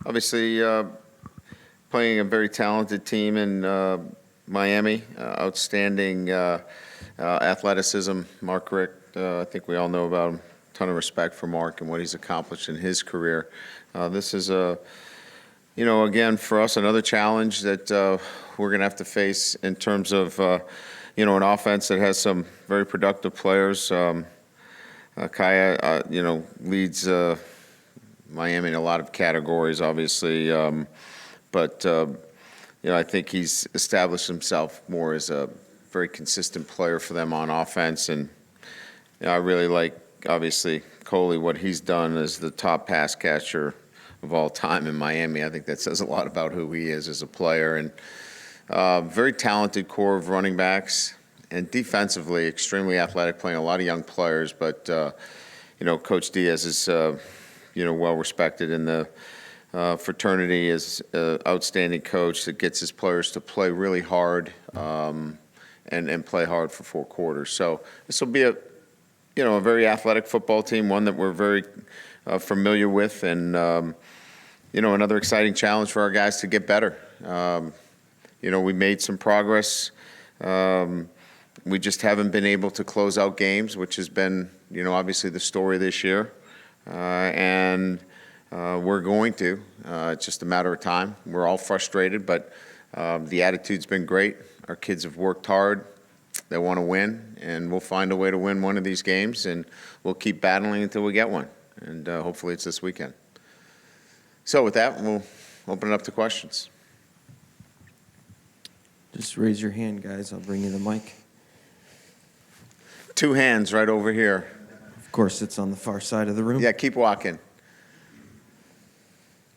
Obviously, playing a very talented team in Miami, outstanding athleticism. Mark Richt, I think we all know about him. Ton of respect for Mark and what he's accomplished in his career. This is again, for us, another challenge that we're going to have to face in terms of, an offense that has some very productive players. Kaya, leads Miami in a lot of categories, obviously, but I think he's established himself more as a very consistent player for them on offense, and I really like, obviously, Coley, what he's done as the top pass catcher of all time in Miami. I think that says a lot about who he is as a player, and very talented core of running backs, and defensively extremely athletic, playing a lot of young players, but Coach Diaz is well respected in the fraternity, is an outstanding coach that gets his players to play really hard and play hard for 4 quarters. So this will be a very athletic football team, one that we're very familiar with, and another exciting challenge for our guys to get better. We made some progress. We just haven't been able to close out games, which has been obviously the story this year, and we're going to. It's just a matter of time. We're all frustrated, but the attitude's been great. Our kids have worked hard. They want to win, and we'll find a way to win one of these games, and we'll keep battling until we get one, and hopefully it's this weekend. So with that, we'll open it up to questions. Just raise your hand, guys. I'll bring you the mic. 2 hands right over here. Of course, it's on the far side of the room. Yeah, keep walking.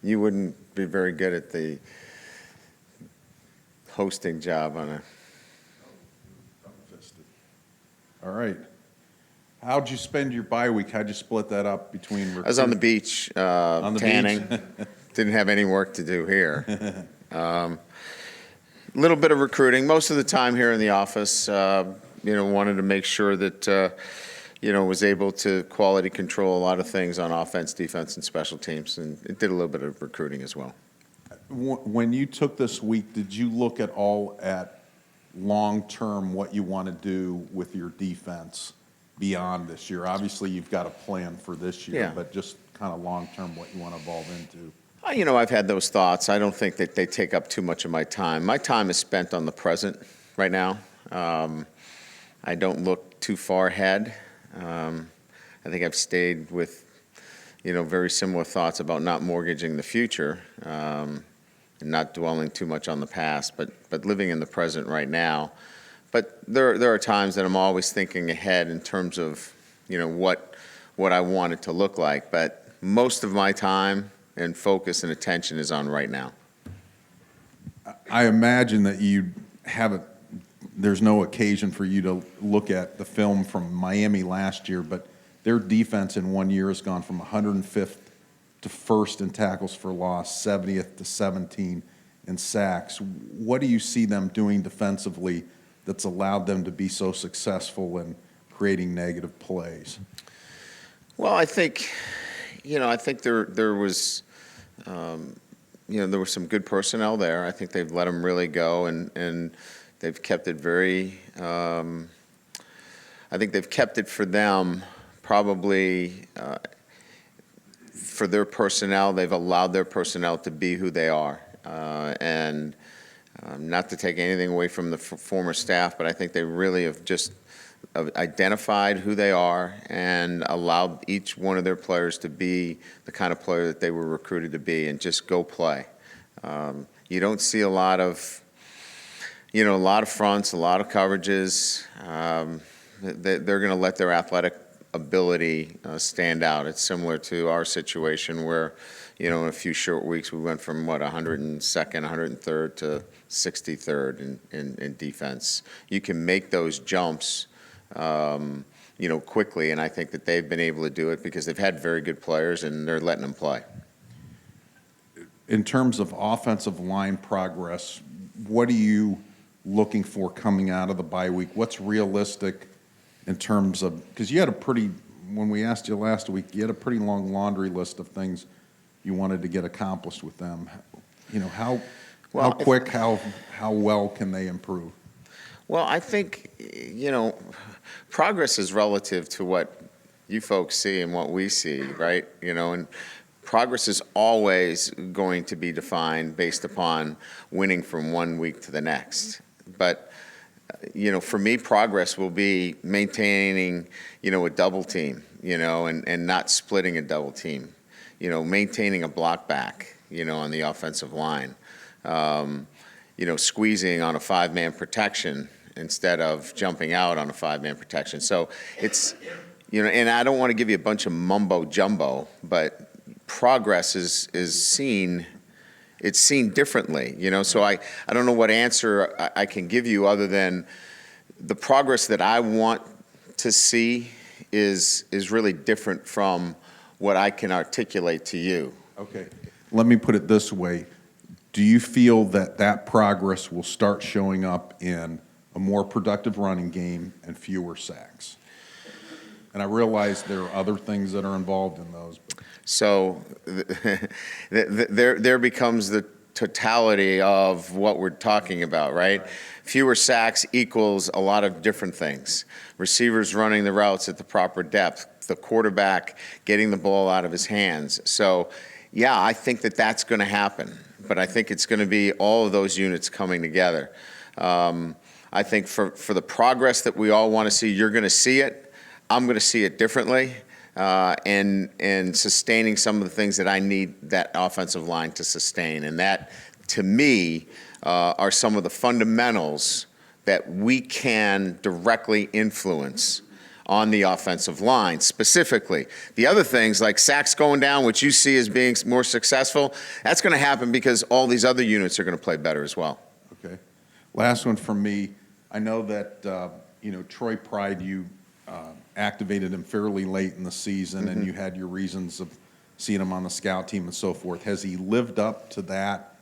You wouldn't be very good at the hosting job on a... All right. How'd you spend your bye week? How'd you split that up between recruit? I was on the beach tanning. Beach? Didn't have any work to do here. A little bit of recruiting. Most of the time here in the office, wanted to make sure that, was able to quality control a lot of things on offense, defense, and special teams. And it did a little bit of recruiting as well. When you took this week, did you look at all at long-term what you want to do with your defense beyond this year? Obviously, you've got a plan for this year, but just kind of long-term what you want to evolve into. I've had those thoughts. I don't think that they take up too much of my time. My time is spent on the present right now. I don't look too far ahead. I think I've stayed with, very similar thoughts about not mortgaging the future, and not dwelling too much on the past, but living in the present right now. But there are times that I'm always thinking ahead in terms of, what I want it to look like. But most of my time and focus and attention is on right now. I imagine that there's no occasion for you to look at the film from Miami last year, but their defense in 1 year has gone from 105th to 1st in tackles for loss, 70th to 17 in sacks. What do you see them doing defensively that's allowed them to be so successful in creating negative plays? Well, I think, there was, there was some good personnel there. I think they've let them really go, and they've kept it very, I think they've kept it for them probably for their personnel. They've allowed their personnel to be who they are. And not to take anything away from the former staff, but I think they really have just identified who they are and allowed each one of their players to be the kind of player that they were recruited to be and just go play. You don't see a lot of fronts, a lot of coverages. They're going to let their athletic ability stand out. It's similar to our situation where, in a few short weeks we went from 102nd, 103rd to 63rd in defense. You can make those jumps, quickly, and I think that they've been able to do it because they've had very good players and they're letting them play. In terms of offensive line progress, what are you looking for coming out of the bye week? What's realistic in terms of, because you had when we asked you last week, you had a pretty long laundry list of things you wanted to get accomplished with them. You know, how Well, quick, how well can they improve? Well, I think, progress is relative to what you folks see and what we see, right? And progress is always going to be defined based upon winning from one week to the next. But, for me, progress will be maintaining, a double team, and not splitting a double team, maintaining a block back, on the offensive line. Squeezing on a five-man protection instead of jumping out on a five-man protection. So it's, and I don't want to give you a bunch of mumbo jumbo, but progress is seen, it's seen differently, So I don't know what answer I can give you other than the progress that I want to see is really different from what I can articulate to you. Okay. Let me put it this way. Do you feel that that progress will start showing up in a more productive running game and fewer sacks? And I realize there are other things that are involved in those. So there becomes the totality of what we're talking about, right? Fewer sacks equals a lot of different things. Receivers running the routes at the proper depth, the quarterback getting the ball out of his hands. So, yeah, I think that that's going to happen. But I think it's going to be all of those units coming together. I think for the progress that we all want to see, you're going to see it. I'm going to see it differently, and sustaining some of the things that I need that offensive line to sustain. And that, to me, are some of the fundamentals that we can directly influence on the offensive line specifically. The other things like sacks going down, which you see as being more successful, that's going to happen because all these other units are going to play better as well. Okay. Last one from me. I know that, Troy Pride, you activated him fairly late in the season, and you had your reasons of seeing him on the scout team and so forth. Has he lived up to that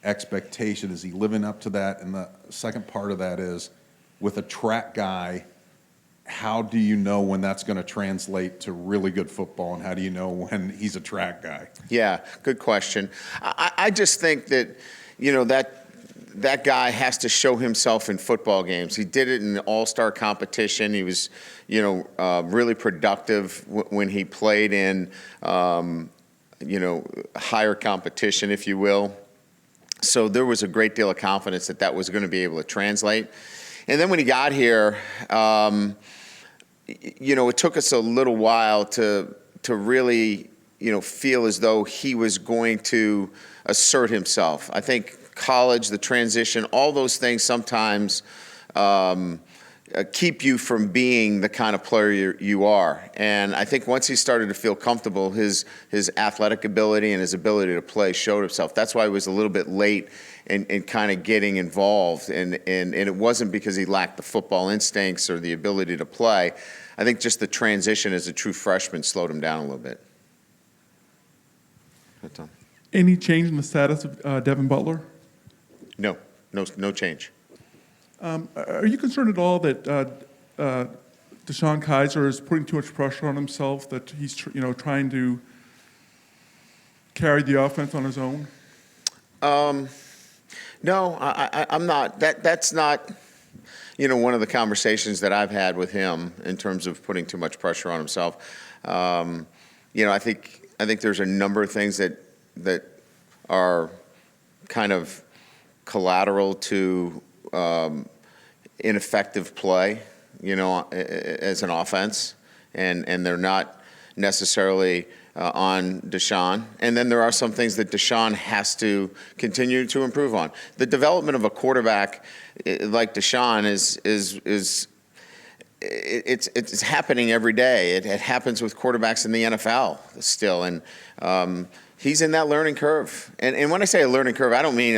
expectation? Is he living up to that? And the second part of that is, with a track guy, how do you know when that's going to translate to really good football, and how do you know when he's a track guy? Yeah, good question. I just think that, that guy has to show himself in football games. He did it in the all-star competition. He was, really productive when he played in, higher competition, if you will. So there was a great deal of confidence that that was going to be able to translate. And then when he got here, it took us a little while to really, feel as though he was going to assert himself. I think college, the transition, all those things sometimes keep you from being the kind of player you are. And I think once he started to feel comfortable, his athletic ability and his ability to play showed himself. That's why he was a little bit late in kind of getting involved. And it wasn't because he lacked the football instincts or the ability to play. I think just the transition as a true freshman slowed him down a little bit. Any change in the status of Devin Butler? No change. Are you concerned at all that DeShone Kizer is putting too much pressure on himself, that he's trying to carry the offense on his own? No, I'm not. That's not, one of the conversations that I've had with him in terms of putting too much pressure on himself. I think there's a number of things that are kind of collateral to ineffective play, as an offense, and they're not necessarily on DeShone. And then there are some things that DeShone has to continue to improve on. The development of a quarterback like DeShone it's happening every day. It happens with quarterbacks in the NFL still, and he's in that learning curve. And when I say a learning curve, I don't mean,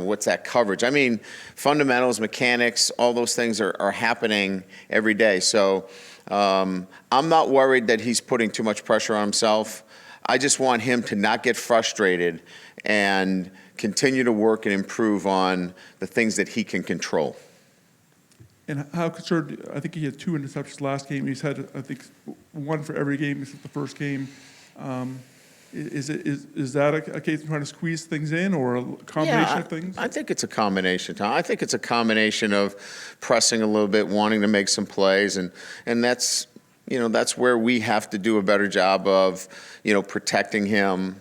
what's that coverage? I mean fundamentals, mechanics, all those things are happening every day. So I'm not worried that he's putting too much pressure on himself. I just want him to not get frustrated and continue to work and improve on the things that he can control. And how concerned, I think he had 2 interceptions last game. He's had, I think, 1 for every game except the first game. Is that a case of trying to squeeze things in, or a combination of things? I think it's a combination, Tom. I think it's a combination of pressing a little bit, wanting to make some plays, and that's, that's where we have to do a better job of, protecting him.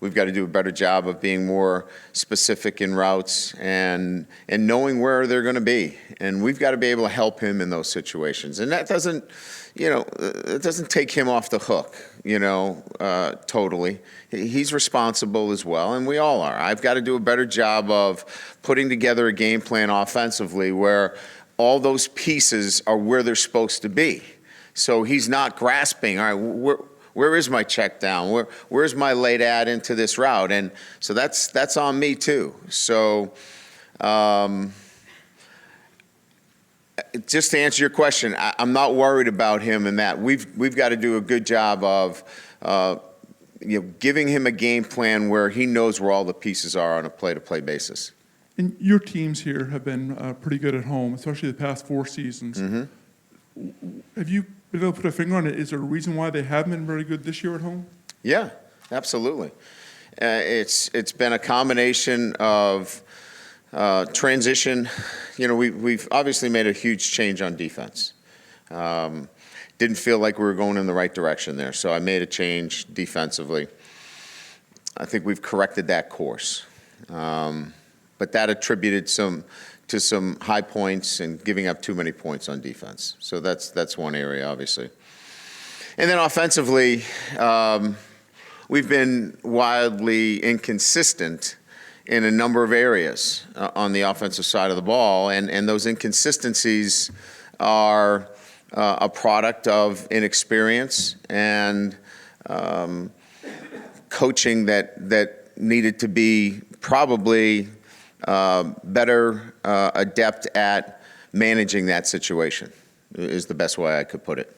We've got to do a better job of being more specific in routes and knowing where they're going to be. And we've got to be able to help him in those situations. And that doesn't, it doesn't take him off the hook, totally. He's responsible as well, and we all are. I've got to do a better job of putting together a game plan offensively where all those pieces are where they're supposed to be. So he's not grasping, all right, where is my check down? Where's my late add into this route? And so that's on me too. So just to answer your question, I'm not worried about him in that. We've got to do a good job of giving him a game plan where he knows where all the pieces are on a play-to-play basis. And your teams here have been pretty good at home, especially the past 4 seasons. Mm-hmm. Have you been able to put a finger on it? Is there a reason why they haven't been very good this year at home? Yeah, absolutely. It's been a combination of transition. We've obviously made a huge change on defense. Didn't feel like we were going in the right direction there, so I made a change defensively. I think we've corrected that course, but that attributed to some high points and giving up too many points on defense. So that's one area, obviously. And then offensively, we've been wildly inconsistent in a number of areas on the offensive side of the ball, and those inconsistencies are a product of inexperience and coaching that needed to be probably better adept at managing that situation is the best way I could put it.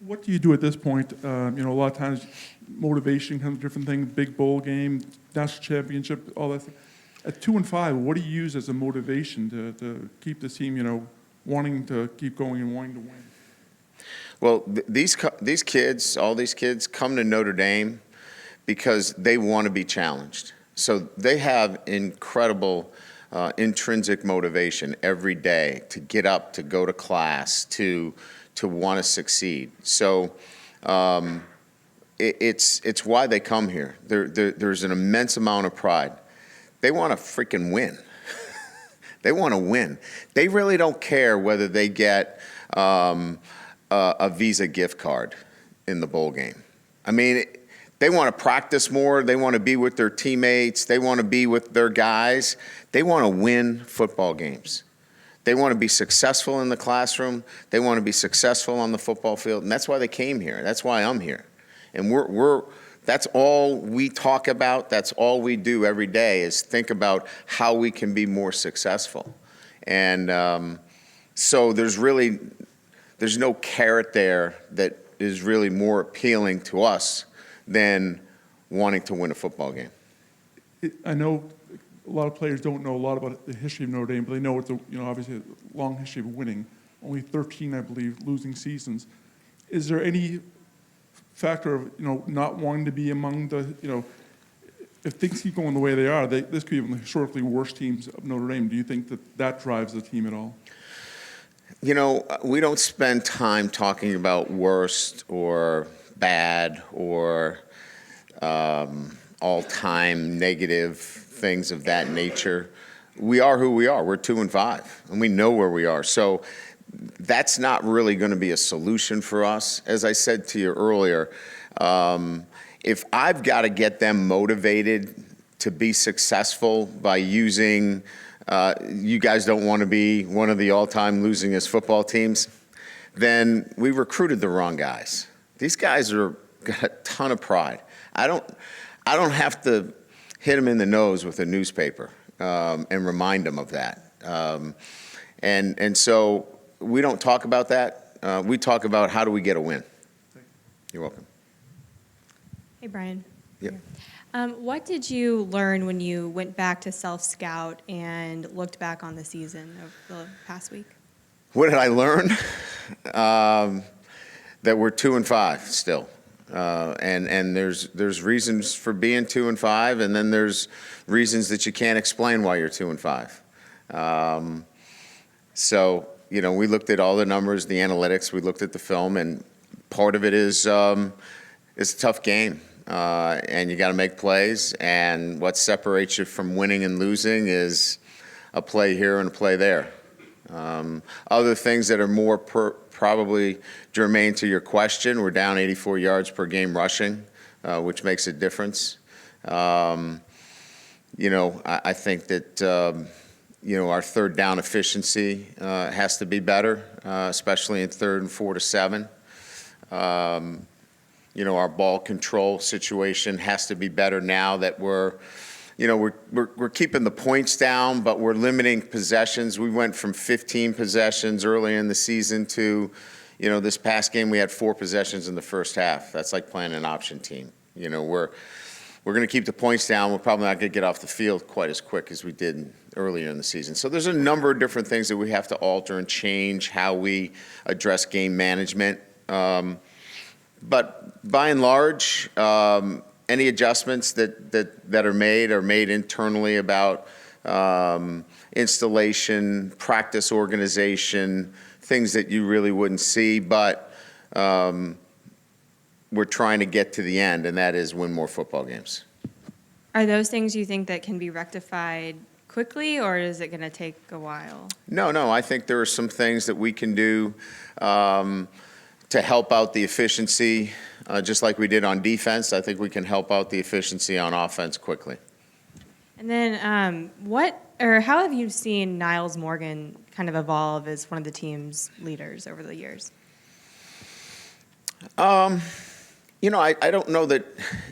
What do you do at this point? A lot of times motivation comes to different things, big bowl game, national championship, all that stuff. At 2-5, what do you use as a motivation to keep the team, wanting to keep going and wanting to win? Well, these kids, all these kids come to Notre Dame because they want to be challenged. So they have incredible intrinsic motivation every day to get up, to go to class, to want to succeed. So it's why they come here. There's an immense amount of pride. They want to freaking win. They want to win. They really don't care whether they get a Visa gift card in the bowl game. I mean, they want to practice more. They want to be with their teammates. They want to be with their guys. They want to win football games. They want to be successful in the classroom. They want to be successful on the football field. And that's why they came here. That's why I'm here. And that's all we talk about. That's all we do every day is think about how we can be more successful. And so there's no carrot there that is really more appealing to us than wanting to win a football game. I know a lot of players don't know a lot about the history of Notre Dame, but they know it's obviously a long history of winning. Only 13, I believe, losing seasons. Is there any factor of not wanting to be among the if things keep going the way they are, this could be one of the historically worst teams of Notre Dame. Do you think that drives the team at all? We don't spend time talking about worst or bad or all-time negative things of that nature. We are who we are. We're 2-5, and we know where we are. So that's not really going to be a solution for us. As I said to you earlier, if I've got to get them motivated to be successful by using you guys don't want to be one of the all-time losingest football teams, then we recruited the wrong guys. These guys got a ton of pride. I don't have to hit them in the nose with a newspaper and remind them of that. And so we don't talk about that. We talk about how do we get a win. You're welcome. Hey, Brian. Yep. What did you learn when you went back to self-scout and looked back on the season of the past week? What did I learn? That we're 2-5 still. And there's reasons for being 2-5, and then there's reasons that you can't explain why you're 2-5. So, you know, we looked at all the numbers, the analytics, we looked at the film, and part of it is it's a tough game. And you got to make plays, and what separates you from winning and losing is a play here and a play there. Other things that are more probably germane to your question, we're down 84 yards per game rushing, which makes a difference. You know, I think that, you know, our third down efficiency has to be better, especially in 3rd and 4 to 7. You know, our ball control situation has to be better now that we're keeping the points down, but we're limiting possessions. We went from 15 possessions early in the season to, you know, this past game we had 4 possessions in the first half. That's like playing an option team. You know, we're going to keep the points down. We're probably not going to get off the field quite as quick as we did earlier in the season. So there's a number of different things that we have to alter and change how we address game management. But by and large, any adjustments that are made internally about installation, practice organization, things that you really wouldn't see, but we're trying to get to the end, and that is win more football games. Are those things you think that can be rectified quickly, or is it going to take a while? No, I think there are some things that we can do to help out the efficiency, just like we did on defense. I think we can help out the efficiency on offense quickly. And then how have you seen Niles Morgan kind of evolve as one of the team's leaders over the years? You know, I don't know that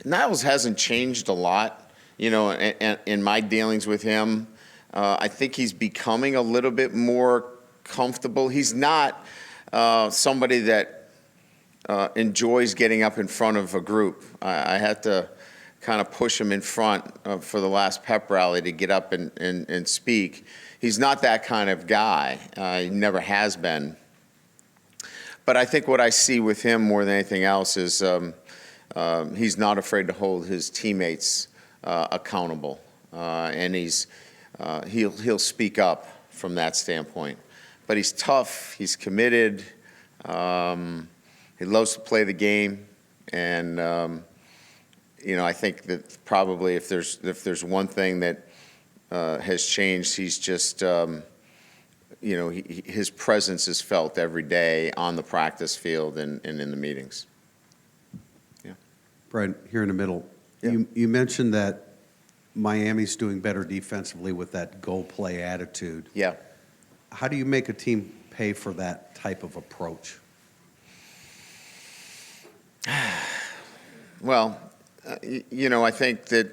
Niles hasn't changed a lot, you know, in my dealings with him. I think he's becoming a little bit more comfortable. He's not somebody that enjoys getting up in front of a group. I had to kind of push him in front for the last pep rally to get up and speak. He's not that kind of guy. He never has been. But I think what I see with him more than anything else is he's not afraid to hold his teammates accountable, and he'll speak up from that standpoint. But he's tough. He's committed. He loves to play the game, and you know, I think that probably if there's one thing that has changed, he's just you know, his presence is felt every day on the practice field and in the meetings. Yeah. Brian, here in the middle, Yeah. you mentioned that Miami's doing better defensively with that go play attitude. Yeah. How do you make a team pay for that type of approach? Well, you know, I think that,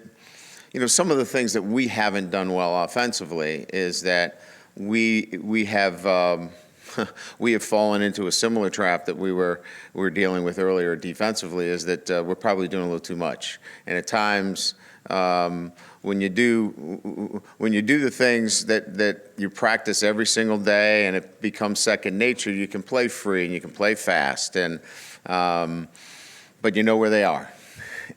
you know, some of the things that we haven't done well offensively is that we have we have fallen into a similar trap that we were dealing with earlier defensively, is that we're probably doing a little too much. And at times, when you do the things that you practice every single day and it becomes second nature, you can play free and you can play fast, and but you know where they are,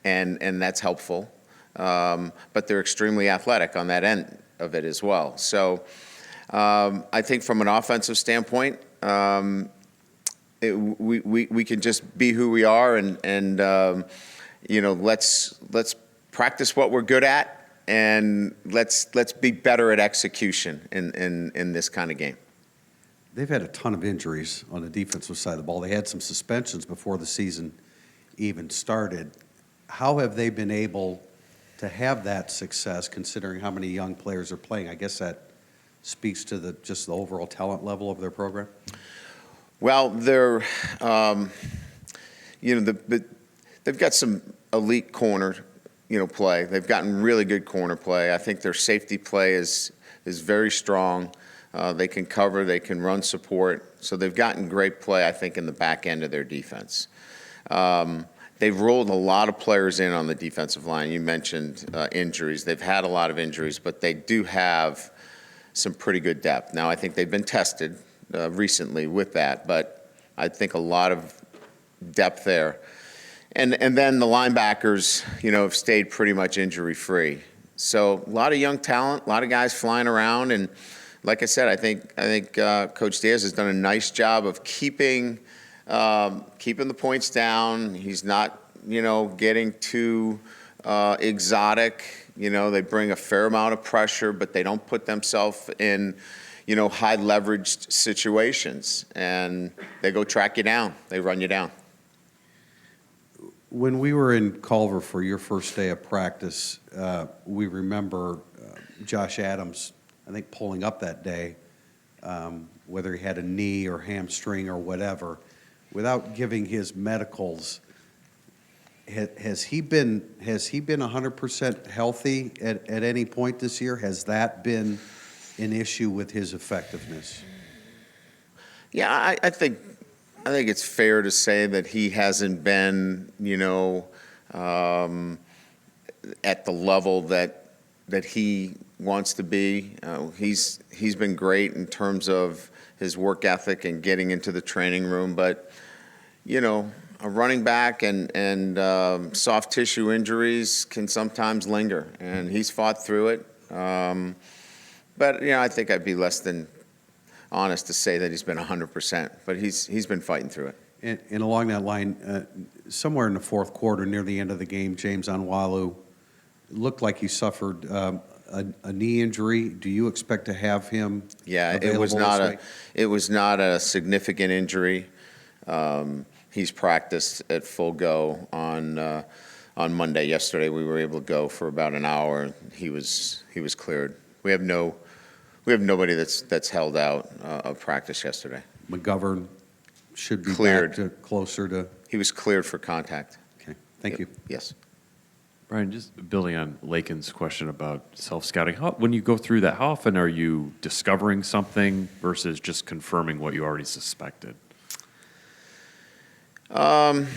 and that's helpful. But they're extremely athletic on that end of it as well. So I think from an offensive standpoint, we can just be who we are, and you know, let's practice what we're good at, and let's be better at execution in this kind of game. They've had a ton of injuries on the defensive side of the ball. They had some suspensions before the season even started. How have they been able to have that success, considering how many young players are playing? I guess that speaks to just the overall talent level of their program. Well, they're, you know, they've got some elite corner, you know, play. They've gotten really good corner play. I think their safety play is very strong. They can cover, they can run support. So they've gotten great play, I think, in the back end of their defense. They've rolled a lot of players in on the defensive line. You mentioned injuries. They've had a lot of injuries, but they do have some pretty good depth. Now, I think they've been tested recently with that, but I think a lot of depth there. And then the linebackers, have stayed pretty much injury-free. So a lot of young talent, a lot of guys flying around, and like I said, I think Coach Diaz has done a nice job of keeping the points down. He's not, getting too exotic. They bring a fair amount of pressure, but they don't put themselves in, high leveraged situations, and they go track you down. They run you down. When we were in Culver for your first day of practice, we remember Josh Adams, I think, pulling up that day, whether he had a knee or hamstring or whatever, without giving his medicals. Has he been 100% healthy at any point this year? Has that been an issue with his effectiveness? Yeah, I think it's fair to say that he hasn't been, at the level that he wants to be. He's been great in terms of his work ethic and getting into the training room, but a running back and soft tissue injuries can sometimes linger, and he's fought through it. But I think I'd be less than honest to say that he's been 100%, but he's been fighting through it. And along that line, somewhere in the fourth quarter, near the end of the game, James Onwalu looked like he suffered a knee injury. Do you expect to have him? Yeah, available it was not a significant injury. He's practiced at full go on Monday. Yesterday, we were able to go for about an hour. He was cleared. We have nobody that's held out of practice yesterday. McGovern should be Cleared. back to closer to. He was cleared for contact. Okay, thank you. Yes. Brian, just building on Lakin's question about self-scouting, when you go through that, how often are you discovering something versus just confirming what you already suspected? Well,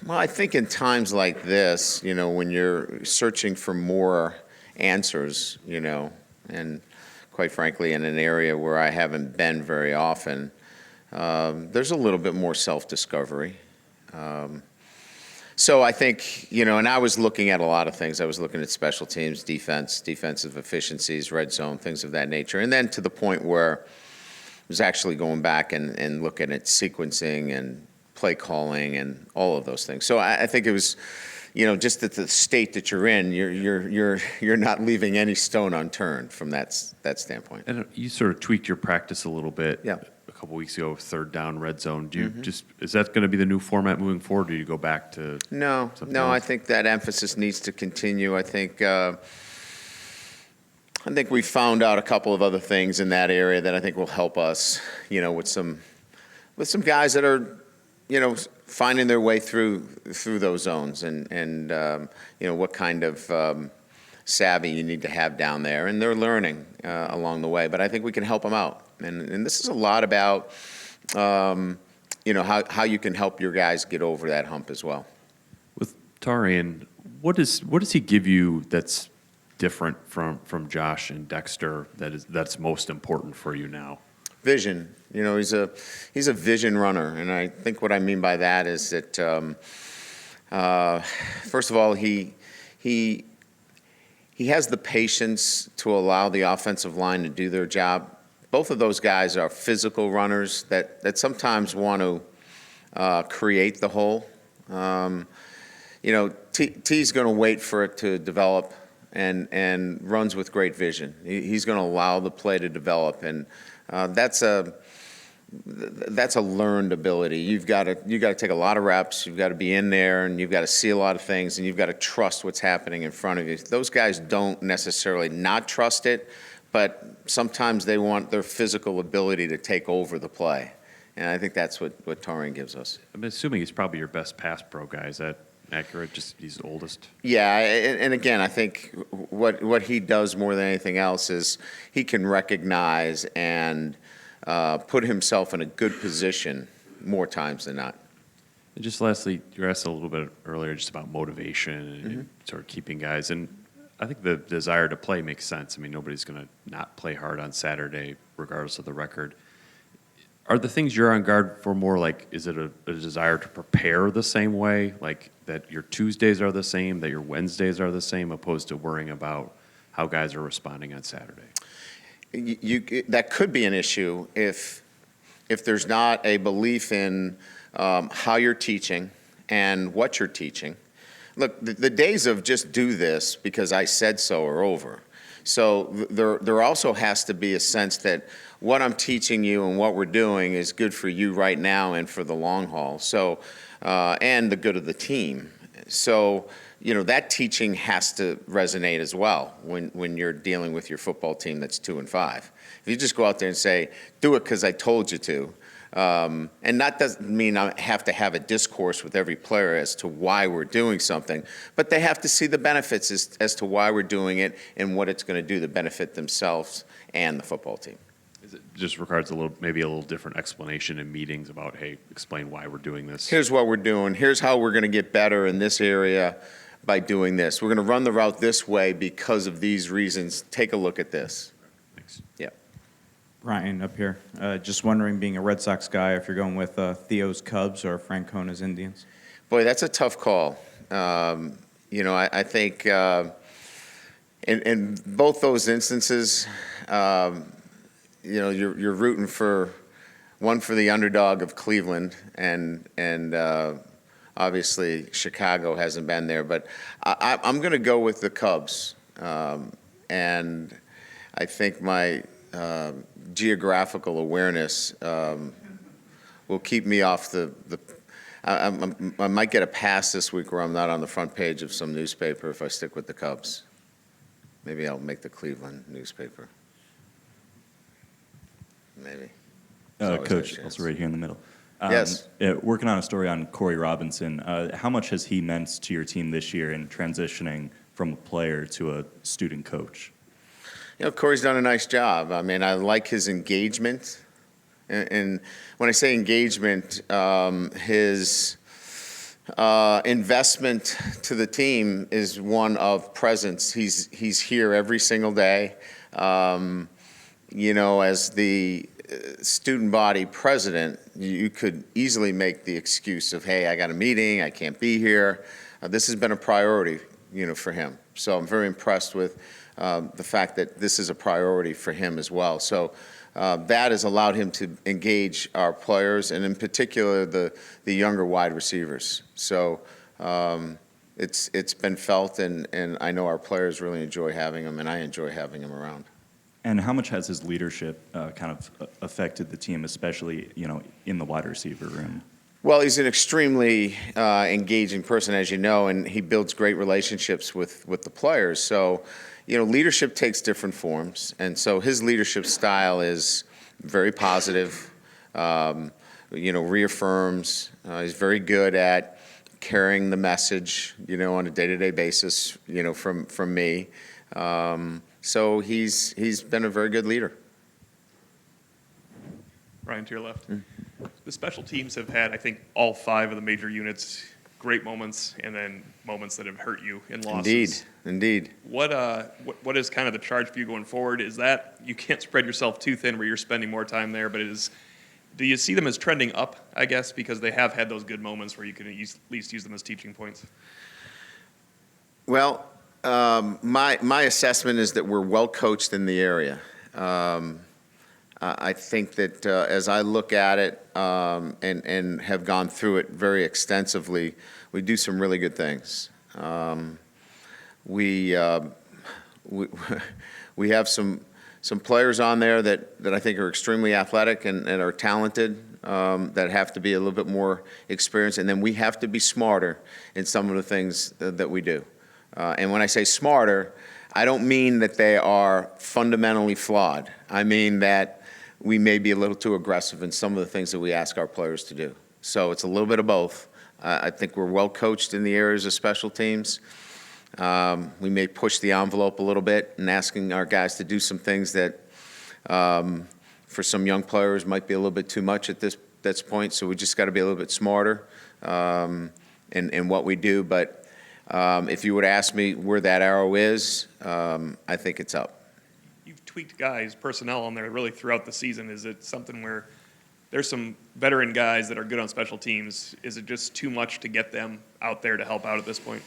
I think in times like this, when you're searching for more answers, and quite frankly, in an area where I haven't been very often, there's a little bit more self-discovery. So I think, and I was looking at a lot of things. I was looking at special teams, defense, defensive efficiencies, red zone, things of that nature. And then to the point where I was actually going back and looking at sequencing and play calling and all of those things. So I think it was, just at the state that you're in, you're not leaving any stone unturned from that standpoint. And you sort of tweaked your practice a little bit. Yeah. A couple weeks ago, third down, red zone. Do you is that going to be the new format moving forward? Or do you go back to No, something I else? think that emphasis needs to continue. I think we found out a couple of other things in that area that I think will help us, with some guys that are, finding their way through those zones and what kind of savvy you need to have down there, and they're learning along the way. But I think we can help them out, and this is a lot about how you can help your guys get over that hump as well. With Tarian, what does he give you that's different from Josh and Dexter that's most important for you now? Vision. He's a vision runner, and I think what I mean by that is that first of all, he has the patience to allow the offensive line to do their job. Both of those guys are physical runners that sometimes want to create the hole. T's going to wait for it to develop and runs with great vision. He's going to allow the play to develop, and that's a learned ability. You've got to take a lot of reps. You've got to be in there, and you've got to see a lot of things, and you've got to trust what's happening in front of you. Those guys don't necessarily not trust it, but sometimes they want their physical ability to take over the play, and I think that's what Tarian gives us. I'm assuming he's probably your best pass pro guy. Is that accurate? Just he's the oldest. Yeah, and again, I think what he does more than anything else is he can recognize and put himself in a good position more times than not. And just lastly, you were asked a little bit earlier just about motivation and sort of keeping guys. And I think the desire to play makes sense. I mean, nobody's going to not play hard on Saturday, regardless of the record. Are the things you're on guard for more like, is it a desire to prepare the same way? Like that your Tuesdays are the same, that your Wednesdays are the same, opposed to worrying about how guys are responding on Saturday? That could be an issue if there's not a belief in how you're teaching and what you're teaching. Look, the days of just do this because I said so are over. So there also has to be a sense that what I'm teaching you and what we're doing is good for you right now and for the long haul. So, and the good of the team. So, that teaching has to resonate as well when you're dealing with your football team that's 2-5. If you just go out there and say, do it because I told you to, and that doesn't mean I have to have a discourse with every player as to why we're doing something, but they have to see the benefits as to why we're doing it and what it's going to do to benefit themselves and the football team. It just requires maybe a little different explanation in meetings about, hey, explain why we're doing this. Here's what we're doing. Here's how we're going to get better in this area by doing this. We're going to run the route this way because of these reasons. Take a look at this. Thanks. Yeah. Ryan up here. Just wondering, being a Red Sox guy, if you're going with Theo's Cubs or Francona's Indians? Boy, that's a tough call. I think in both those instances, you're rooting for the underdog of Cleveland, and obviously Chicago hasn't been there. But I'm going to go with the Cubs, and I think my geographical awareness will keep me off I might get a pass this week where I'm not on the front page of some newspaper if I stick with the Cubs. Maybe I'll make the Cleveland newspaper. Maybe. There's always that Coach, chance. also right here in the middle. Yes. Working on a story on Corey Robinson, how much has he meant to your team this year in transitioning from a player to a student coach? Corey's done a nice job. I mean, I like his engagement. And when I say engagement, his investment to the team is one of presence. He's here every single day. As the student body president, you could easily make the excuse of, hey, I got a meeting, I can't be here. This has been a priority, for him. So I'm very impressed with the fact that this is a priority for him as well. So that has allowed him to engage our players, and in particular the younger wide receivers. So it's been felt, and I know our players really enjoy having him, and I enjoy having him around. And how much has his leadership kind of affected the team, especially, in the wide receiver room? Well, he's an extremely engaging person, as you know, and he builds great relationships with the players. So, leadership takes different forms, and so his leadership style is very positive, reaffirms. He's very good at carrying the message, on a day-to-day basis, from me. So he's been a very good leader. Ryan, to your left. The special teams have had, I think, all 5 of the major units, great moments, and then moments that have hurt you in losses. Indeed. What is kind of the charge for you going forward? Is that you can't spread yourself too thin where you're spending more time there, but do you see them as trending up, I guess, because they have had those good moments where you can at least use them as teaching points? Well, my assessment is that we're well coached in the area. I think that as I look at it and have gone through it very extensively, we do some really good things. We have some players on there that I think are extremely athletic and are talented, that have to be a little bit more experienced, and then we have to be smarter in some of the things that we do. And when I say smarter, I don't mean that they are fundamentally flawed. I mean that we may be a little too aggressive in some of the things that we ask our players to do. So it's a little bit of both. I think we're well coached in the areas of special teams. We may push the envelope a little bit in asking our guys to do some things that for some young players might be a little bit too much at this point. So we just got to be a little bit smarter in what we do. But if you would ask me where that arrow is, I think it's up. You've tweaked guys' personnel on there really throughout the season. Is it something where there's some veteran guys that are good on special teams. Is it just too much to get them out there to help out at this point?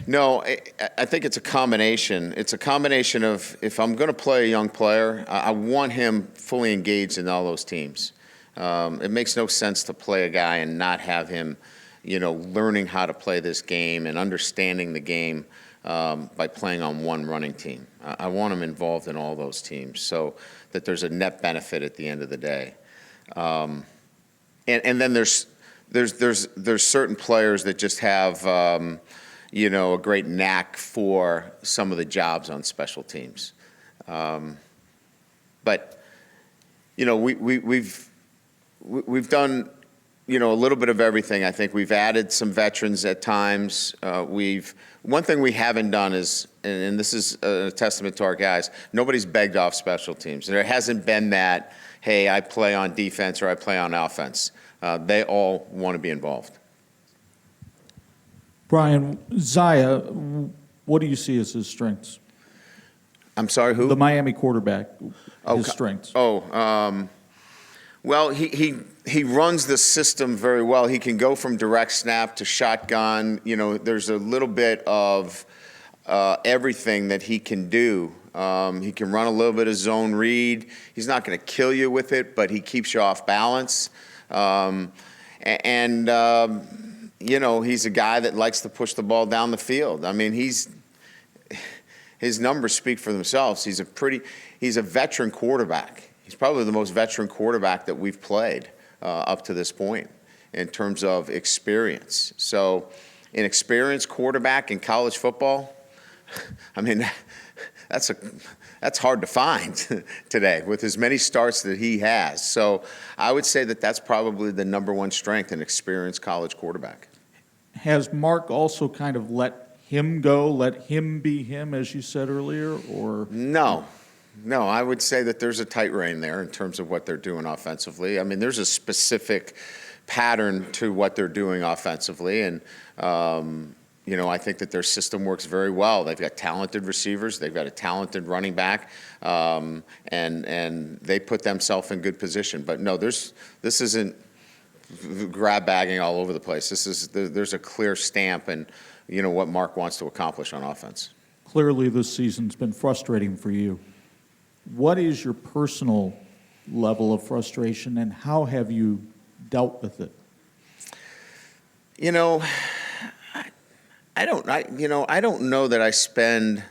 No, I think it's a combination. It's a combination of, if I'm going to play a young player, I want him fully engaged in all those teams. It makes no sense to play a guy and not have him, learning how to play this game and understanding the game by playing on one running team. I want him involved in all those teams so that there's a net benefit at the end of the day. And then there's certain players that just have a great knack for some of the jobs on special teams. But we've done a little bit of everything. I think we've added some veterans at times. One thing we haven't done is, and this is a testament to our guys, nobody's begged off special teams. There hasn't been that, hey, I play on defense or I play on offense. They all want to be involved. Brian, Zaya, what do you see as his strengths? I'm sorry, who? The Miami quarterback, his strengths. Well, he runs the system very well. He can go from direct snap to shotgun. There's a little bit of everything that he can do. He can run a little bit of zone read. He's not going to kill you with it, but he keeps you off balance. He's a guy that likes to push the ball down the field. I mean, his numbers speak for themselves. He's a veteran quarterback. He's probably the most veteran quarterback that we've played up to this point in terms of experience. So an experienced quarterback in college football, I mean, that's hard to find today with as many starts that he has. So I would say that that's probably the number one strength, an experienced college quarterback. Has Mark also kind of let him go, let him be him, as you said earlier, or? No, I would say that there's a tight rein there in terms of what they're doing offensively. I mean, there's a specific pattern to what they're doing offensively, and I think that their system works very well. They've got talented receivers, they've got a talented running back, and they put themselves in good position. But no, this isn't grab bagging all over the place. There's a clear stamp and what Mark wants to accomplish on offense. Clearly, this season's been frustrating for you. What is your personal level of frustration, and how have you dealt with it? I don't know that I spend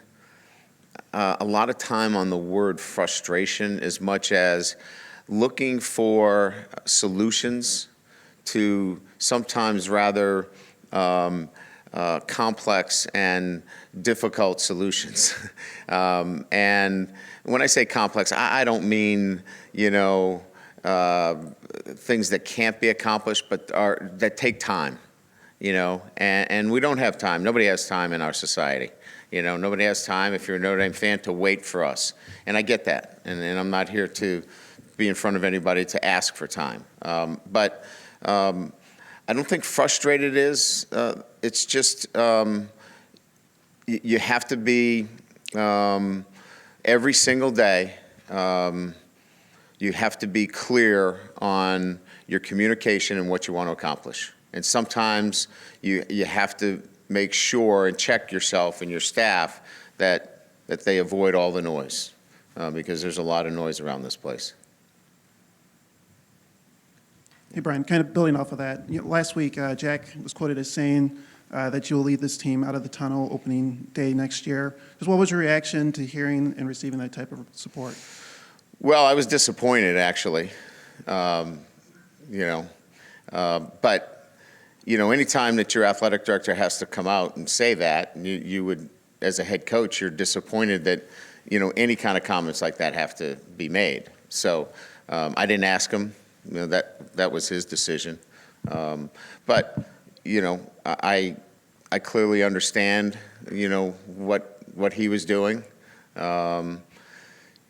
a lot of time on the word frustration as much as looking for solutions to sometimes rather complex and difficult solutions. And when I say complex, I don't mean, things that can't be accomplished, but that take time, and we don't have time. Nobody has time in our society. Nobody has time, if you're a Notre Dame fan, to wait for us. And I get that. And I'm not here to be in front of anybody to ask for time. But I don't think frustrated is. It's just you have to be every single day. You have to be clear on your communication and what you want to accomplish. And sometimes you have to make sure and check yourself and your staff that they avoid all the noise because there's a lot of noise around this place. Hey, Brian, kind of building off of that, last week Jack was quoted as saying that you will lead this team out of the tunnel opening day next year. Just what was your reaction to hearing and receiving that type of support? Well, I was disappointed, actually. But anytime that your athletic director has to come out and say that, you would, as a head coach, you're disappointed that, any kind of comments like that have to be made. So I didn't ask him. That was his decision. But I clearly understand, what he was doing.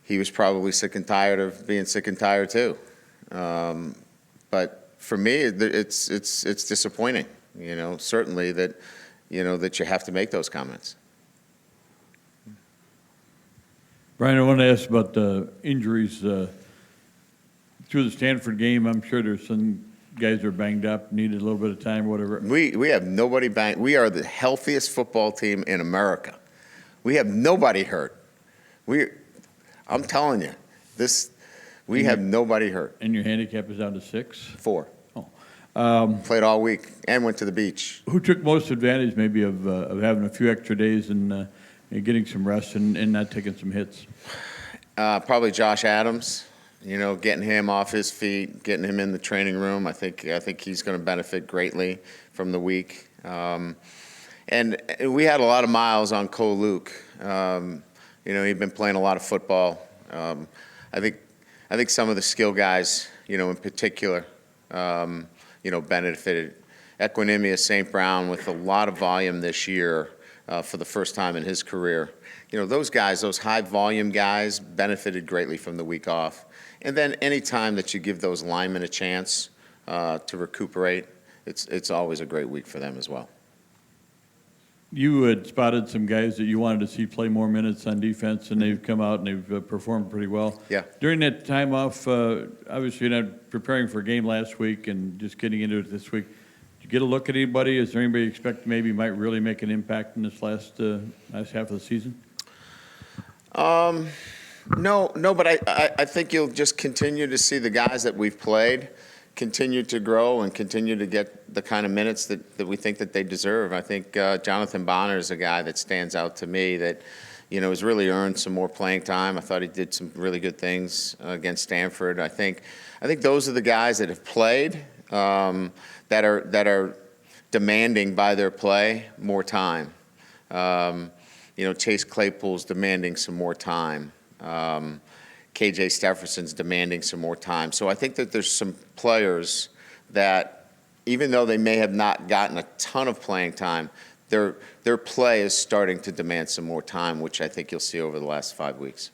He was probably sick and tired of being sick and tired too. But for me, it's disappointing. Certainly that you have to make those comments. Brian, I want to ask about the injuries. through the Stanford game, I'm sure there's some guys are banged up, needed a little bit of time, whatever. We have nobody banged. We are the healthiest football team in America. We have nobody hurt. I'm telling you, we have nobody hurt. And your handicap is down to 6? 4. Oh. Played all week and went to the beach. Who took most advantage maybe of having a few extra days and getting some rest and not taking some hits? Probably Josh Adams. Getting him off his feet, getting him in the training room. I think he's going to benefit greatly from the week. And we had a lot of miles on Cole Luke. He'd been playing a lot of football. I think some of the skill guys, in particular, benefited. Equinemius St. Brown with a lot of volume this year for the first time in his career. Those guys, those high volume guys, benefited greatly from the week off. And then any time that you give those linemen a chance to recuperate, it's always a great week for them as well. You had spotted some guys that you wanted to see play more minutes on defense, and they've come out and they've performed pretty well. Yeah. During that time off, obviously you're not preparing for a game last week and just getting into it this week. Did you get a look at anybody? Is there anybody you expect maybe might really make an impact in this last half of the season? No, but I think you'll just continue to see the guys that we've played continue to grow and continue to get the kind of minutes that we think that they deserve. I think Jonathan Bonner is a guy that stands out to me that, has really earned some more playing time. I thought he did some really good things against Stanford. I think those are the guys that have played that are demanding by their play more time. Chase Claypool's demanding some more time. KJ Stefferson's demanding some more time. So I think that there's some players that, even though they may have not gotten a ton of playing time, their play is starting to demand some more time, which I think you'll see over the last 5 weeks.